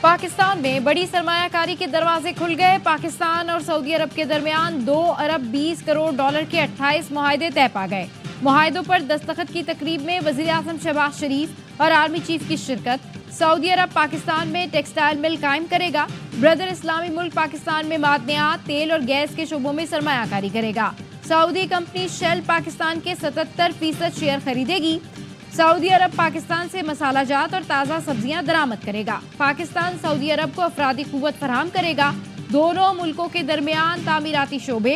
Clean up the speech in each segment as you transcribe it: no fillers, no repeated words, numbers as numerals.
पाकिस्तान में बड़ी सरमायाकारी के दरवाजे खुल गए। पाकिस्तान और सऊदी अरब के दरमियान 2 अरब 20 करोड़ डॉलर के 28 मुआहदे तय पा गए। मुआहदों पर दस्तखत की तकरीब में वजीर आजम शहबाज शरीफ और आर्मी चीफ की शिरकत। सऊदी अरब पाकिस्तान में टेक्सटाइल मिल कायम करेगा। ब्रदर इस्लामी मुल्क पाकिस्तान में मादनियात, तेल और गैस के शोबों में सरमायाकारी करेगा। सऊदी कंपनी शेल पाकिस्तान के 77% शेयर खरीदेगी। सऊदी अरब पाकिस्तान से मसाला जात और ताज़ा सब्जियां दरामद करेगा। पाकिस्तान सऊदी अरब को अफरादी कुव्वत फराहम करेगा। दोनों मुल्कों के दरमियान तामीराती शोबे,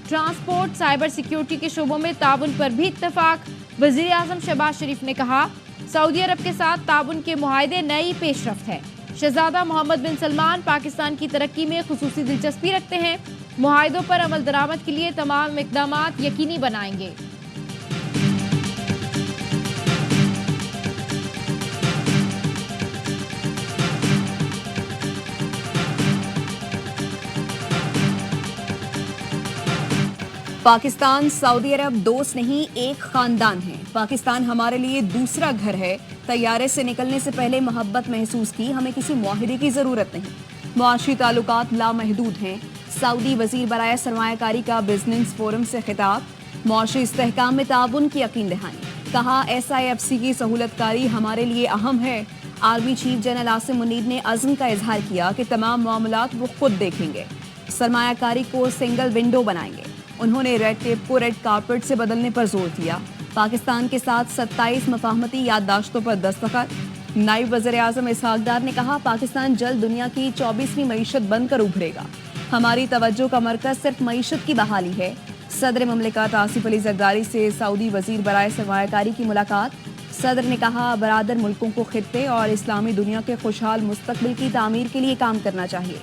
ट्रांसपोर्ट, साइबर सिक्योरिटी के शोबों में ताउन पर भी इत्तफाक। वजीर आजम शहबाज शरीफ ने कहा, सऊदी अरब के साथ ताउन के मुआहदे नई पेशरफ्त है। शहजादा मोहम्मद बिन सलमान पाकिस्तान की तरक्की में खुसूसी दिलचस्पी रखते हैं। मुआहदों पर अमल दरामद के लिए तमाम इकदामात यकीनी बनाएंगे। पाकिस्तान सऊदी अरब दोस्त नहीं, एक खानदान है। पाकिस्तान हमारे लिए दूसरा घर है। तैयारे से निकलने से पहले मोहब्बत महसूस की, हमें किसी मुआहिदे की जरूरत नहीं। मुआशी ताल्लुकात लामहदूद हैं। सऊदी वजीर बराए सरमायाकारी का बिजनेस फोरम से खिताब। मुआशी इस्तेहकाम में ताउन की यकीन दहानी। कहा, SIFC की सहूलतकारी हमारे लिए अहम है। Army chief general Asim Munir ने अज़्म का इजहार किया कि तमाम मामलात वो खुद देखेंगे। सरमायाकारी को सिंगल विंडो बनाएंगे। उन्होंने रेड टेप को रेड कारपेट से बदलने पर जोर दिया। पाकिस्तान के साथ 27 मफाहमती याददाश्तों पर दस्तखत। नायब वज़ीर आज़म इसहाक डार ने कहा, पाकिस्तान जल्द दुनिया की 24वीं मईशत बनकर उभरेगा। हमारी तवज्जो का मरकज सिर्फ मईशत की बहाली है। सदर ममलिकत आसिफ अली जरदारी से सऊदी वजीर बराए सरमायाकारी की मुलाकात। सदर ने कहा, बरादर मुल्कों को खित्ते और इस्लामी दुनिया के खुशहाल मुस्तकबिल की तामीर के लिए काम करना चाहिए।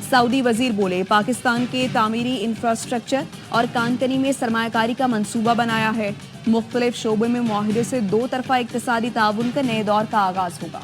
सऊदी वजीर बोले, पाकिस्तान के तामीरी इंफ्रास्ट्रक्चर और कानकनी में सरमायाकारी का मंसूबा बनाया है। मुख्तलिफ शोबे में मुआहिदे से 2 तरफा इक्तिसादी ताउन का नए दौर का आगाज होगा।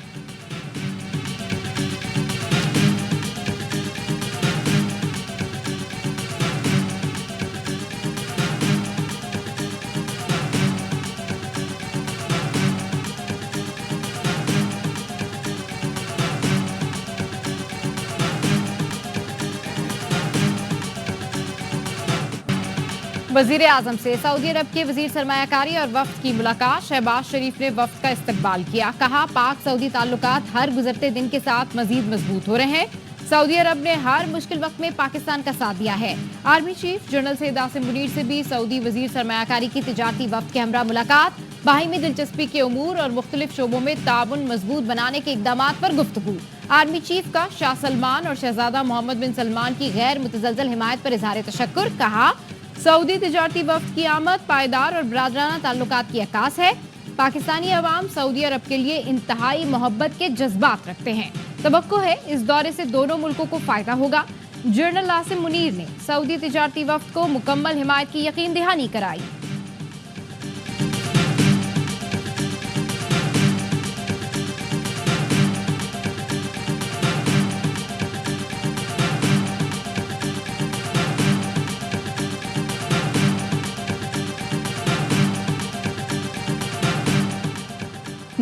वजीर आजम से सऊदी अरब के वजीर सरमायाकारी और वफ्द की मुलाकात। शहबाज शरीफ ने वफ्द का इस्तकबाल किया। कहा, पाक सऊदी ताल्लुकात हर गुजरते दिन के साथ मजीद मजबूत हो रहे हैं। सऊदी अरब ने हर मुश्किल वक्त में पाकिस्तान का साथ दिया है। Army chief general Syed Asim Munir से भी सऊदी वजीर सरमायाकारी की तिजारती वफ्द के हमरा मुलाकात। बाहिमी दिलचस्पी के उमूर और मुख्तलिफ शोबों में ताउन मजबूत बनाने के इकदामात पर गुफ्तगू। आर्मी चीफ का शाह सलमान और शहजादा मोहम्मद बिन सलमान की गैर मुतज़लज़ल हिमायत पर इजहार तशक्कुर। कहा, सऊदी तिजारती वफ्द की आमद पायदार और बरादराना ताल्लुकात की अक्कास है। पाकिस्तानी अवाम सऊदी अरब के लिए इंतहाई मोहब्बत के जज्बात रखते हैं। तवक्को है इस दौरे से दोनों मुल्कों को फायदा होगा। जनरल आसिम मुनीर ने सऊदी तिजारती वफ्द को मुकम्मल हिमायत की यकीन दहानी कराई।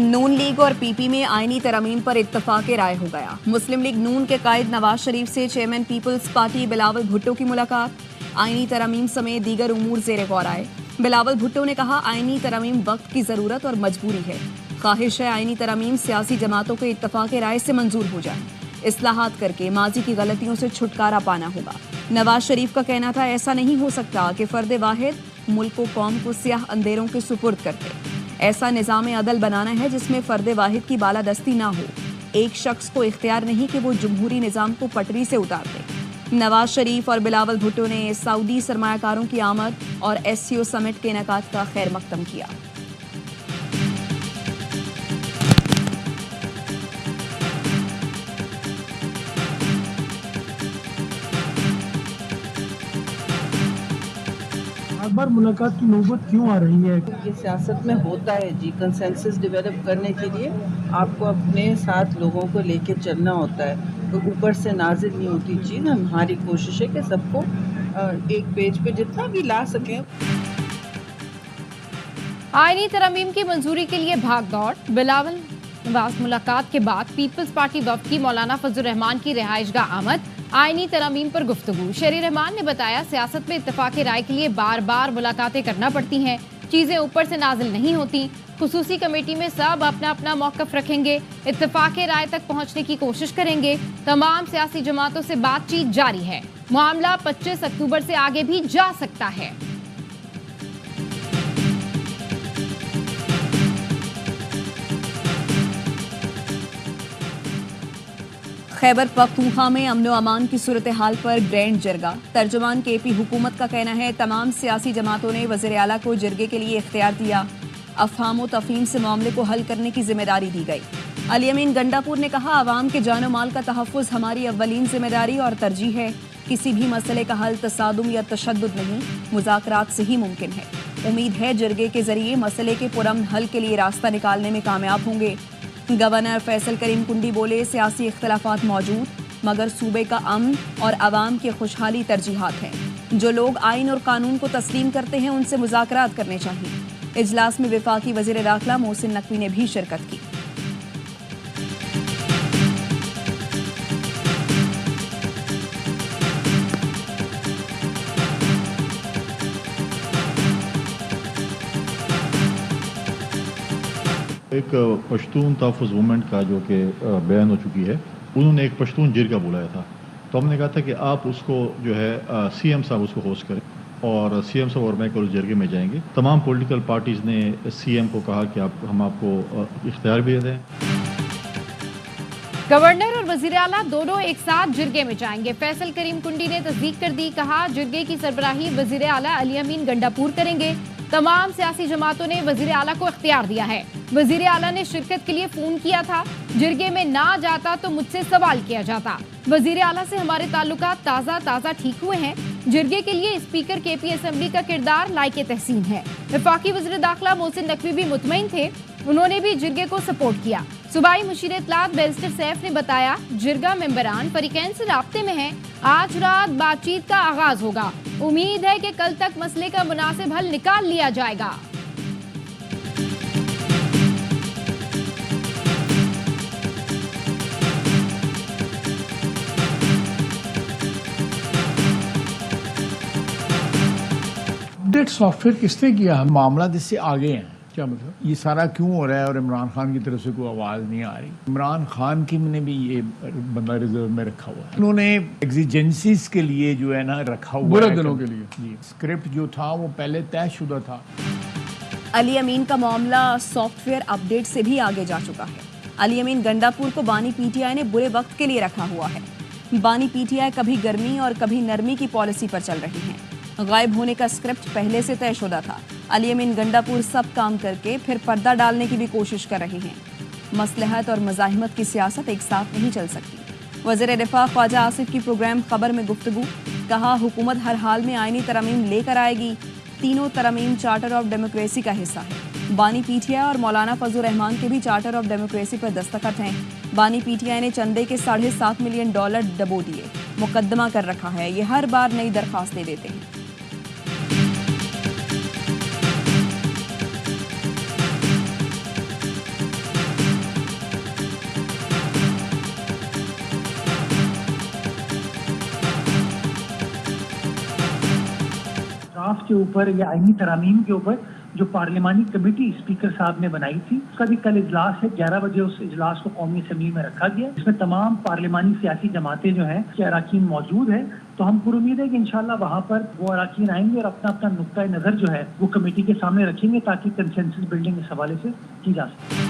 नून लीग और PP में आईनी तरमीम पर इत्तफाक राय हो गया। मुस्लिम लीग नून के कायद नवाज शरीफ से चेयरमैन पीपल्स पार्टी बिलावल भुट्टो की मुलाकात। आईनी तरमीम समेत दीगर उमूर ज़ेर गौर आए। बिलावल भुट्टो ने कहा, आईनी तरमीम वक्त की ज़रूरत और मजबूरी है। ख्वाहिश है आईनी तरमीम सियासी जमातों के इत्तफाक राय से मंजूर हो जाए। इस्लाहात करके माजी की गलतियों से छुटकारा पाना होगा। नवाज शरीफ का कहना था, ऐसा नहीं हो सकता कि फर्द वाहिद मुल्क व कौम को स्याह अंधेरों के सुपुर्द करते। ऐसा निज़ाम अदल बनाना है जिसमें फर्द वाहिद की बालादस्ती ना हो। एक शख्स को इख्तियार नहीं कि वो जमहूरी निज़ाम को पटरी से उतार दे। नवाज शरीफ और बिलावल भुट्टो ने सऊदी सरमायाकारों की आमद और SCO समिट के इनेकाद का खैर मकदम किया। बार मुलाकात की नौबत क्यों आ रही है? ये सियासत में होता है जी, कंसेंसस डेवलप करने के लिए आपको अपने साथ लोगों को लेके चलना होता है। तो ऊपर से नाजिल नहीं होती चीज़। हमारी कोशिश है कि सबको एक पेज पे जितना भी ला सकें। आईनी तरमीम की मंजूरी के लिए भाग दौड़। बिलावल नवाज मुलाकात के बाद पीपल्स पार्टी वफद की मौलाना फजल रहमान की रिहाइशगाह आमद, आईनी तरामीम पर गुफ्तगू। शहरी रहमान ने बताया, सियासत में इत्तेफाक राय के लिए बार बार मुलाकातें करना पड़ती हैं, चीजें ऊपर से नाजिल नहीं होती। खुसूसी कमेटी में सब अपना अपना मौकफ रखेंगे, इत्तेफाक राय तक पहुंचने की कोशिश करेंगे। तमाम सियासी जमातों से बातचीत जारी है। मामला 25 अक्टूबर से आगे भी जा सकता है। खैबर पख्तूनख्वा में अमन व अमान की सूरत हाल पर ग्रैंड जरगा। तर्जुमान केपी हुकूमत का कहना है, तमाम सियासी जमातों ने वज़ीर आला को जरगे के लिए इख्तियार दिया। अफहाम व तफहीम से मामले को हल करने की जिम्मेदारी दी गई। अली अमीन गंडापुर ने कहा, आवाम के जान माल का तहफ़्फ़ुज़ हमारी अव्वलीन जिम्मेदारी और तरजीह है। किसी भी मसले का हल तसादुम या तशद्दुद नहीं, मुज़ाकरात से ही मुमकिन है। उम्मीद है जरगे के जरिए मसले के पुरअमन हल के लिए रास्ता निकालने में कामयाब होंगे। गवर्नर फैसल करीम कुंडी बोले, सियासी इख्तलाफात मौजूद, मगर सूबे का अमन और आवाम की खुशहाली तरजीहात हैं। जो लोग आइन और कानून को तस्लीम करते हैं, उनसे मुज़ाकरात करने चाहिए। इजलास में वफाकी वज़ीर दाखिला मोहसिन नकवी ने भी शिरकत की। एक पश्तून तहफ़्फ़ुज़ मूवमेंट का जो कि बयान हो चुकी है, उन्होंने एक पश्तून जिरगा बुलाया था। तो हमने कहा था कि आप उसको जो है सीएम साहब उसको होस्ट करें और सीएम साहब और मैं कल जरगे में जाएंगे। तमाम पॉलिटिकल पार्टीज़ ने सीएम को कहा कि हम आपको इख्तियार भी दें। गवर्नर और वजीर आला दोनों एक साथ जिरगे में जाएंगे। फैसल करीम कुंडी ने तस्दीक कर दी, कहा जिरगे की सरबराही वजीर आला अली अमीन गंडापुर करेंगे। तमाम सियासी जमातों ने वजीर आला को इख्तियार दिया है। वजीर आला ने शिरकत के लिए फोन किया था। जिरगे में ना जाता तो मुझसे सवाल किया जाता। वजीर आला से हमारे ताल्लुकात ताज़ा ठीक हुए हैं। जिरगे के लिए स्पीकर केपी असेंबली का किरदार लायके तहसीन है। वफाकी वज़ीर दाखिला मोहसिन नकवी भी मुतमईन थे, उन्होंने भी जिरगे को सपोर्ट किया। सूबाई मुशीर इत्तलात बैरिस्टर सैफ ने बताया, जिरगा मेंबरान फरीकैन से राब्ते में हैं। आज रात बातचीत का आगाज होगा। उम्मीद है कि कल तक मसले का मुनासिब हल निकाल लिया जाएगा। अपडेट सॉफ्टवेयर किसने किया है? मामला जिससे आगे हैं, क्या मतलब ये सारा क्यों हो रहा है और इमरान खान की तरफ से कोई आवाज़ नहीं आ रही? इमरान खान की ने भी ये बंदा रिजर्व में रखा हुआ है। उन्होंने एग्जिजेंसीज के लिए जो है ना रखा हुआ है, बुरे दिनों के लिए। जी, स्क्रिप्ट जो था वो पहले तयशुदा था। अली अमीन का मामला सॉफ्टवेयर अपडेट से भी आगे जा चुका है। अली अमीन गंडापुर को बानी पीटीआई ने बुरे वक्त के लिए रखा हुआ है। बानी पीटीआई कभी गर्मी और कभी नरमी की पॉलिसी पर चल रही है। गायब होने का स्क्रिप्ट पहले से तयशुदा था। अली अमीन गंडापुर सब काम करके फिर पर्दा डालने की भी कोशिश कर रहे हैं। मसलहत और मज़ाहिमत की सियासत एक साथ नहीं चल सकती। वज़ीर दिफा ख्वाजा आसिफ की प्रोग्राम खबर में गुफ्तगू, कहा हुकूमत हर हाल में आईनी तरमीम लेकर आएगी। तीनों तरमीम चार्टर ऑफ डेमोक्रेसी का हिस्सा है। बानी पीटीआई और मौलाना फजल रहमान के भी चार्टर ऑफ डेमोक्रेसी पर दस्तखत हैं। बानी पीटीआई ने चंदे के $7.5 मिलियन डबो दिए। मुकदमा कर रखा है। ये हर बार नई दरख्वास्तें देते हैं। ड्राफ्ट के ऊपर या आईनी तरामीम के ऊपर जो पार्लिमानी कमेटी स्पीकर साहब ने बनाई थी, उसका भी कल इजलास है। 11 बजे उस इजलास को कौमी असेंबली में रखा गया। इसमें तमाम पार्लिमानी सियासी जमातें जो हैं के अराकीन मौजूद है। तो हम पूरी उम्मीद है कि इंशाल्लाह वहाँ पर वो अराकीन आएंगे और अपना अपना नुक्ता नज़र जो है वो कमेटी के सामने रखेंगे, ताकि कंसेंसस बिल्डिंग इस हवाले से की जा सके।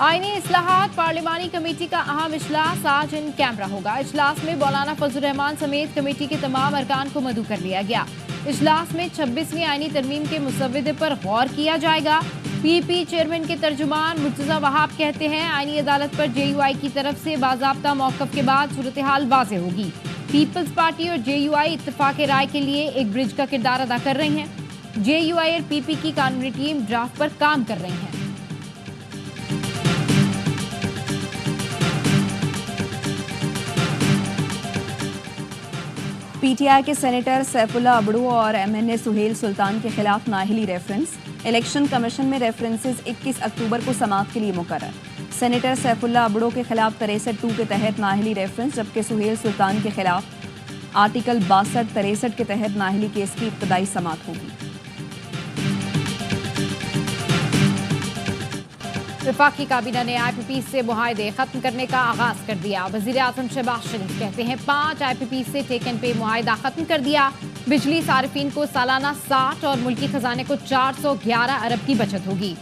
आईनी इस्लाहात पार्लिमानी कमेटी का अहम इजलास आज इन कैमरा होगा। इजलास में मौलाना फजल रहमान समेत कमेटी के तमाम अरकान को मदऊ कर लिया गया। इजलास में 26वीं आईनी तरमीम के मुसव्विदे पर गौर किया जाएगा। पीपी चेयरमैन के तर्जुमान मुर्तज़ा वहाब कहते हैं, आईनी अदालत पर जेयूआई की तरफ से बाज़ाब्ता मौक़िफ़ के बाद सूरत हाल वाज़ेह होगी। पीपल्स पार्टी और जेयूआई इत्तफाक राय के लिए एक ब्रिज का किरदार अदा कर रही हैं। जेयूआई और पीपी की कानूनी टीम ड्राफ्ट पर काम कर रही हैं। पीटीआई के सेनेटर सैफुल्लाह अबड़ू और एमएनए सुहेल सुल्तान के खिलाफ नाअहली रेफरेंस। इलेक्शन कमीशन में रेफरेंसेस 21 अक्टूबर को समाप्त के लिए मुकर्रर। सेनेटर सैफुल्ला अबड़ो के खिलाफ 63(2) के तहत नाअहली रेफरेंस, जबकि सुहेल सुल्तान के खिलाफ आर्टिकल 62-63 के तहत नाअहली केस की इब्तदाई समाअत होगी। वफाकी काबीना ने IPP से मुआहदे खत्म करने का आगाज कर दिया। वजीर आजम शहबाज शरीफ कहते हैं 5 IPP से टेकन पे मुआहदा खत्म कर दिया। बिजली सारिफीन को सालाना 60 और मुल्की खजाने को 411 अरब की बचत होगी।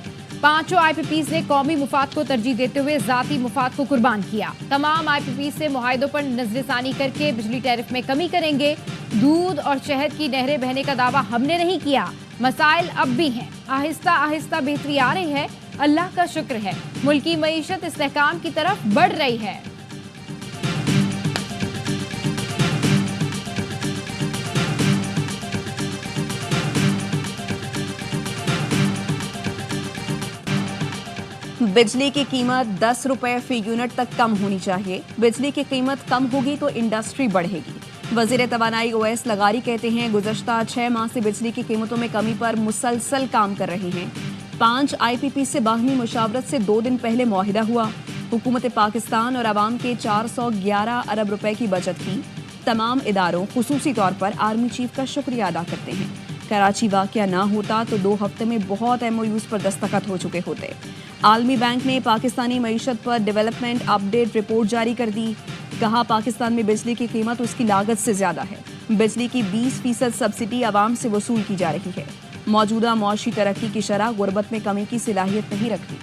पांचों IPP ने कौमी मुफाद को तरजीह देते हुए जाती मुफाद को कुर्बान किया। तमाम IPP से मुआहदों पर नजरसानी करके बिजली टैरिफ में कमी करेंगे। दूध और शहद की नहरें बहने का दावा हमने नहीं किया, मसाइल अब भी हैं। आहिस्ता आहिस्ता बेहतरी आ रही है, अल्लाह का शुक्र है। मुल्की मईशत इस्तेहकाम की तरफ बढ़ रही है। बिजली की कीमत 10 रुपए फी यूनिट तक कम होनी चाहिए। बिजली की कीमत कम होगी तो इंडस्ट्री बढ़ेगी। वजीर तवानाई ओवैस लगारी कहते हैं गुज़श्ता 6 माह से बिजली की कीमतों में कमी पर मुसलसल काम कर रहे हैं। 5 IPP से बाहमी मुशावरत से 2 दिन पहले मुआहिदा हुआ। हुकूमत पाकिस्तान और अवाम के 411 अरब रुपए की बचत की। तमाम इदारों खुसूसी तौर पर आर्मी चीफ का शुक्रिया अदा करते हैं। कराची वाक़या ना होता तो 2 हफ्ते में बहुत MOUs पर दस्तखत हो चुके होते। आलमी बैंक ने पाकिस्तानी मईशत पर डेवलपमेंट अपडेट रिपोर्ट जारी कर दी। कहा पाकिस्तान में बिजली की कीमत उसकी लागत से ज़्यादा है। बिजली की 20% सब्सिडी आवाम से वसूल की जा रही है। मौजूदा मौशी तरक्की की शरह गुर्बत में कमी की सलाहियत नहीं रखती।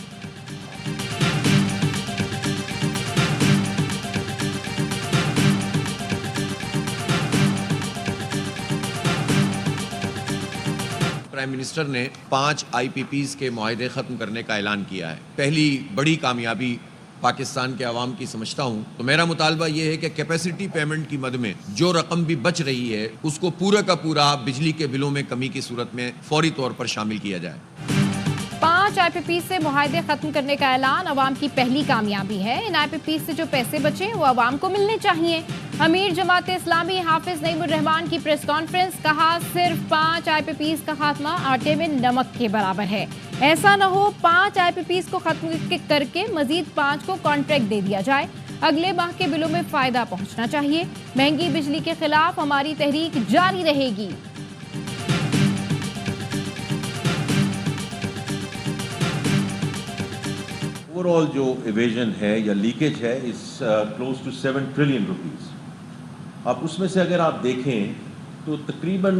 प्राइम मिनिस्टर ने 5 IPPs के मुआहदे ख़त्म करने का ऐलान किया है। पहली बड़ी कामयाबी पाकिस्तान के अवाम की समझता हूँ। तो मेरा मुतालबा ये है कि कैपेसिटी पेमेंट की मद में जो रकम भी बच रही है उसको पूरा का पूरा बिजली के बिलों में कमी की सूरत में फौरी तौर पर शामिल किया जाए। 5 IPP से मुआहदे खत्म करने का ऐलान अवाम की पहली कामयाबी है। इन IPP से जो पैसे बचे वो अवाम को मिलने चाहिए। अमीर जमात इस्लामी हाफिज नईमुर रहमान की प्रेस कॉन्फ्रेंस, कहा सिर्फ 5 IPPs का खात्मा आटे में नमक के बराबर है। ऐसा न हो 5 IPPs को खत्म करके मजीद 5 को कॉन्ट्रैक्ट दे दिया जाए। अगले माह के बिलों में फायदा पहुंचना चाहिए। महंगी बिजली के खिलाफ हमारी तहरीक जारी रहेगी। ओवरऑल जो इवेजन है या लीकेज है इस क्लोज टू 7 ट्रिलियन रुपीस। अब उसमें से अगर आप देखें तो तकरीबन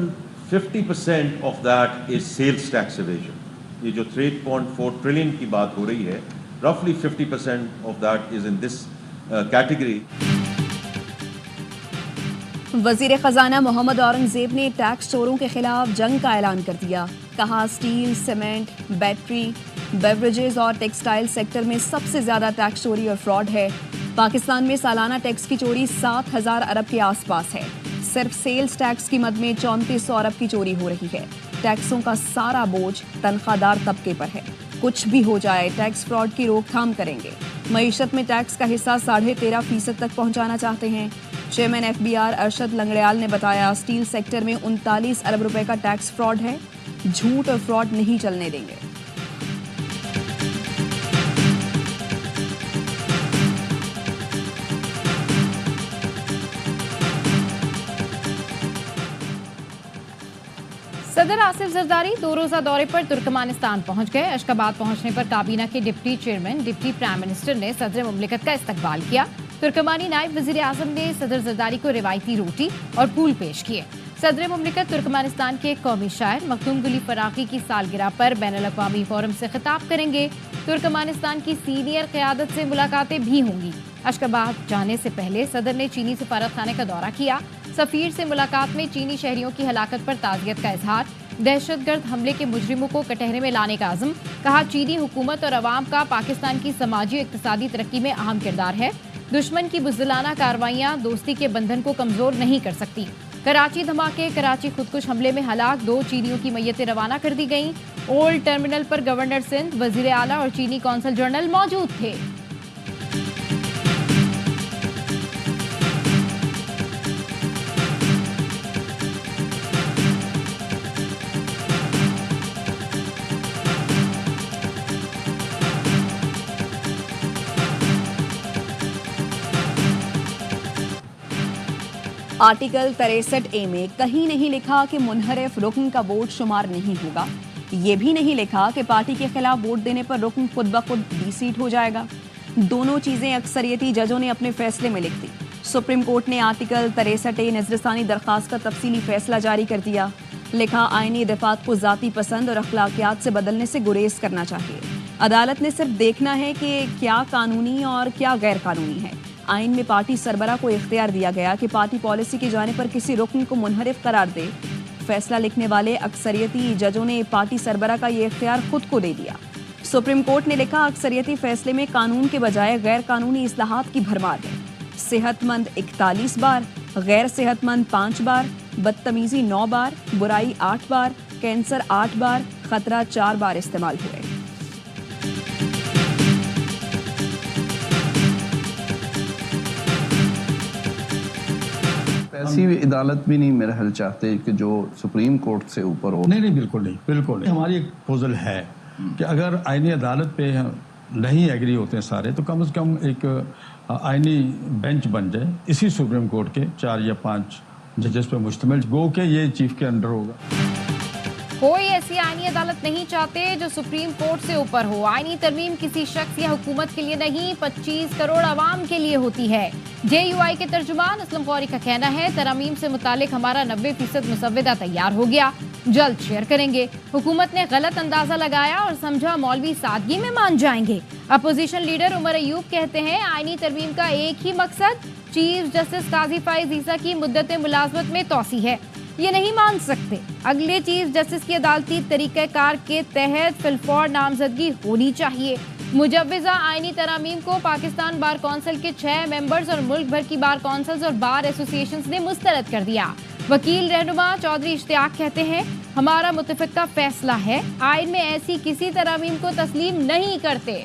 50% of that is sales tax evasion. ये जो 3.4 ट्रिलियन की बात हो रही है, रफली 50% of that is in this category. वजीर खजाना मोहम्मद औरंगजेब ने टैक्स चोरों के खिलाफ जंग का ऐलान कर दिया। कहा स्टील, सीमेंट, बैटरी, बेवरेजेस और टेक्सटाइल सेक्टर में सबसे ज्यादा टैक्स चोरी और फ्रॉड है। पाकिस्तान में सालाना टैक्स की चोरी 7,000 अरब के आसपास है। सिर्फ सेल्स टैक्स की मद में 3400 अरब की चोरी हो रही है। टैक्सों का सारा बोझ तनख्वाहदार तबके पर है। कुछ भी हो जाए टैक्स फ्रॉड की रोकथाम करेंगे। मईशत में टैक्स का हिस्सा 13.5% तक पहुंचाना चाहते हैं। चेयरमैन FBR अरशद लंगड़याल ने बताया स्टील सेक्टर में 39 अरब रुपए का टैक्स फ्रॉड है। झूठ और फ्रॉड नहीं चलने देंगे। सदर आसिफ जरदारी 2 रोजा दौरे पर तुर्कमानिस्तान पहुंच गए। अशकाबाद पहुंचने पर काबीना के deputy chairman deputy prime minister ने सदर मुमलिकत का इस्तकबाल किया। तुर्कमानी नायब वजीर आजम ने सदर जरदारी को रिवायती रोटी और फूल पेश किए। सदर मुमलिकत तुर्कमानिस्तान के कौमी शायर मखदूम गुली फराकी की सालगिरह पर बैनुल-अक़वामी फोरम से खिताब करेंगे। तुर्कमानिस्तान की सीनियर क़यादत से मुलाकातें भी होंगी। अशकाबाद जाने से पहले सदर ने चीनी सफारत खाने का दौरा किया। सफीर से मुलाकात में चीनी शहरियों की हलाकत पर ताज़ियत का इजहार, दहशतगर्द हमले के मुजरिमों को कटहरे में लाने का अज़म। कहा चीनी हुकूमत और अवाम का पाकिस्तान की समाजी इक़्तिसादी तरक्की में अहम किरदार है। दुश्मन की बुज़दिलाना कार्रवाइयाँ दोस्ती के बंधन को कमज़ोर नहीं कर सकती। कराची धमाके, कराची खुदकुश हमले में हलाक 2 चीनियों की मैयतें रवाना कर दी गईं। ओल्ड टर्मिनल पर गवर्नर सिंध, वजीर आला और चीनी कौंसल जनरल मौजूद थे। आर्टिकल 63A में कहीं नहीं लिखा कि मुनहरिफ रुकन का वोट शुमार नहीं होगा। ये भी नहीं लिखा कि पार्टी के खिलाफ वोट देने पर रुकन खुद ब खुद डिसीट हो जाएगा। दोनों चीजें अक्सरियती जजों ने अपने फैसले में लिख दी। सुप्रीम कोर्ट ने आर्टिकल 63A नजरसानी दरखास्त का तफसीली फैसला जारी कर दिया। लिखा, आईनी दफात को जाती पसंद और अखलाकियात से बदलने से गुरेज करना चाहिए। अदालत ने सिर्फ देखना है कि क्या कानूनी और क्या गैर कानूनी है। आइन में पार्टी सरबरा को इख्तियार दिया गया कि पार्टी पॉलिसी की जाने पर किसी रुकन को मुनहरिफ करार दे। फैसला लिखने वाले अक्सरियती जजों ने पार्टी सरबरा का ये इख्तियार खुद को दे दिया। सुप्रीम कोर्ट ने लिखा, अक्सरियती फैसले में कानून के बजाय गैर कानूनी इस्लाहात की भरमार है। सेहतमंद 41 बार, गैर सेहतमंद 5 बार, बदतमीजी 9 बार, बुराई 8 बार, कैंसर 8 बार, खतरा 4 बार इस्तेमाल हुए। ऐसी अदालत भी नहीं मेरा ख्याल चाहते कि जो सुप्रीम कोर्ट से ऊपर हो। नहीं, बिल्कुल नहीं, बिल्कुल नहीं। हमारी एक प्रपोजल है कि अगर आईनी अदालत पे नहीं एग्री होते हैं सारे, तो कम से कम एक आईनी बेंच बन जाए इसी सुप्रीम कोर्ट के 4 या 5 जजेस पे मुश्तमिल, गो के ये चीफ के अंडर होगा। कोई ऐसी आईनी अदालत नहीं चाहते जो सुप्रीम कोर्ट से ऊपर हो। आईनी तरमीम किसी शख्स या हुकूमत के लिए नहीं, 25 करोड़ आवाम के लिए होती है। JUI के तर्जुमान असलम कौरी का कहना है, तरमीम से मुतालिक हमारा 90% मुसव्वदा तैयार हो गया, जल्द शेयर करेंगे। हुकूमत ने गलत अंदाजा लगाया और समझा मौलवी सादगी में मान जाएंगे। अपोजिशन लीडर उमर अयूब कहते हैं, आईनी तरमीम का एक ही मकसद चीफ जस्टिस काजी फाइज ईसा की मुद्दत मुलाजमत में तोसी है। ये नहीं मान सकते। अगले चीफ जस्टिस की अदालती तरीक़ेकार के तहत फिलफौर नामजदगी होनी चाहिए। मुजव्विज़ा आईनी तरामीम को पाकिस्तान बार कौंसिल के 6 मेंबर्स और मुल्क भर की बार कौंसिल्स और बार एसोसिएशंस ने मुस्तरद कर दिया। वकील रहनुमा चौधरी इश्तियाक कहते हैं, हमारा मुतफ़िक़ा फैसला है, आइन में ऐसी किसी तरामीम को तस्लीम नहीं करते।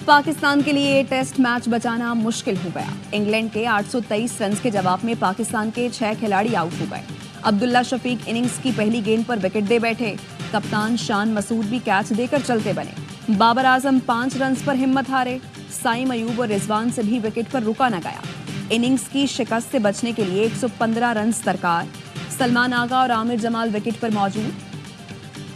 पाकिस्तान के लिए टेस्ट मैच बचाना मुश्किल हो गया। इंग्लैंड के 823 रन के जवाब में पाकिस्तान के 6 खिलाड़ी आउट हो गए। अब्दुल्ला शफीक इनिंग्स की पहली गेंद पर विकेट दे बैठे। कप्तान शान मसूद भी कैच देकर चलते बने। बाबर आजम 5 रन पर हिम्मत हारे। साइम अयूब और रिजवान से भी विकेट पर रुका न गया। इनिंग्स की शिकस्त से बचने के लिए 115 रन दरकार। सलमान आगा और आमिर जमाल विकेट पर मौजूद।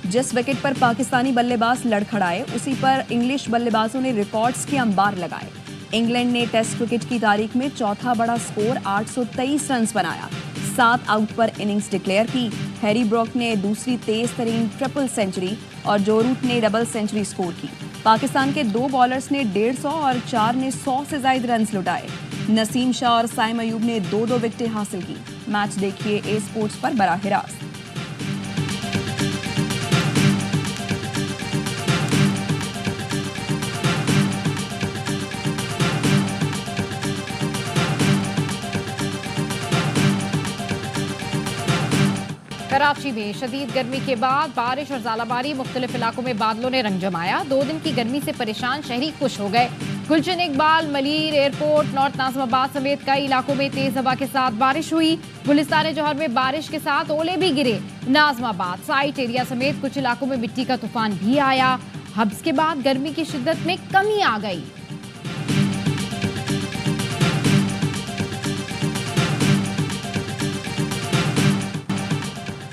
जिस विकेट पर पाकिस्तानी बल्लेबाज लड़खड़ाए, उसी पर इंग्लिश बल्लेबाजों ने रिकॉर्ड्स के अंबार लगाए। इंग्लैंड ने टेस्ट क्रिकेट की तारीख में चौथा बड़ा स्कोर 823 रन बनाया। 7 आउट पर इनिंग्स डिक्लेयर की। हैरी ब्रॉक ने दूसरी तेज तरीन ट्रिपल सेंचुरी और जो रूट ने डबल सेंचुरी स्कोर की। पाकिस्तान के 2 बॉलर्स ने 150 और 4 ने 100 से ज्यादा रन लुटाए। नसीम शाह और साइम अयूब ने 2-2 विकेटें हासिल की। मैच देखिए ए स्पोर्ट्स पर बराह रास्त। कराची में शदीद गर्मी के बाद बारिश और ज़ालाबारी, मुख्तलिफ इलाकों में बादलों ने रंग जमाया। 2 दिन की गर्मी से परेशान शहरी खुश हो गए। गुलशन इकबाल, मलीर एयरपोर्ट, नॉर्थ नाज़िमाबाद समेत कई इलाकों में तेज हवा के साथ बारिश हुई। गुलिस्तान जौहर में बारिश के साथ ओले भी गिरे। नाज़िमाबाद साइट एरिया समेत कुछ इलाकों में मिट्टी का तूफान भी आया। हब्स के बाद गर्मी की शिद्दत में कमी आ गई।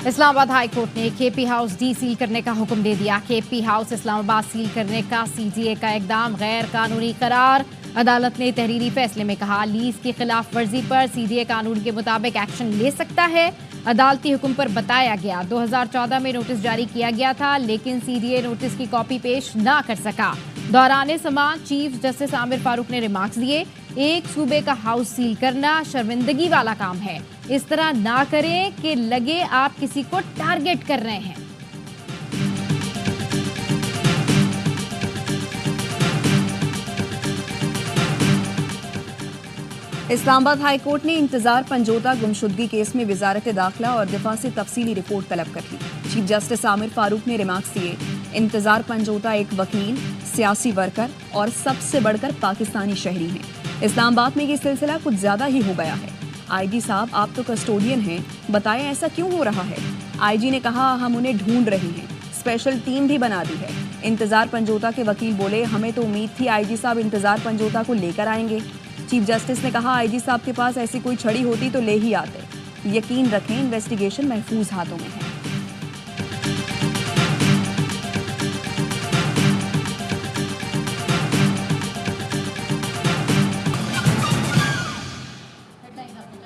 इस्लामाबाद हाई कोर्ट ने केपी हाउस डी सील करने का हुक्म दे दिया। केपी हाउस इस्लामाबाद सील करने का सीजीए का इकदाम गैर कानूनी करार। अदालत ने तहरीरी फैसले में कहा, लीज की खिलाफ वर्जी पर सीजीए कानून के मुताबिक एक्शन ले सकता है। अदालती हुक्म पर बताया गया 2014 में नोटिस जारी किया गया था, लेकिन सीजीए नोटिस की कॉपी पेश ना कर सका। दौरान समाअत चीफ जस्टिस आमिर फारूक ने रिमार्क्स दिए, एक सूबे का हाउस सील करना शर्मिंदगी वाला काम है। इस तरह ना करें कि लगे आप किसी को टारगेट कर रहे हैं। इस्लामाबाद हाई कोर्ट ने इंतजार पंजोता गुमशुदगी केस में वजारत दाखिला और दिफा से तफसीली रिपोर्ट तलब कर ली। चीफ जस्टिस आमिर फारूक ने रिमार्क्स दिए, इंतजार पंजोता एक वकील, सियासी वर्कर और सबसे बढ़कर पाकिस्तानी शहरी हैं। इस्लामाबाद में ये सिलसिला कुछ ज्यादा ही हो गया है। आईजी साहब, आप तो कस्टोडियन हैं, बताएं ऐसा क्यों हो रहा है? आईजी ने कहा, हम उन्हें ढूंढ रहे हैं, स्पेशल टीम भी बना दी है। इंतजार पंजोता के वकील बोले, हमें तो उम्मीद थी आईजी साहब इंतजार पंजोता को लेकर आएंगे। चीफ जस्टिस ने कहा, आईजी साहब के पास ऐसी कोई छड़ी होती तो ले ही आते। यकीन रखें, इन्वेस्टिगेशन महफूज हाथों में है।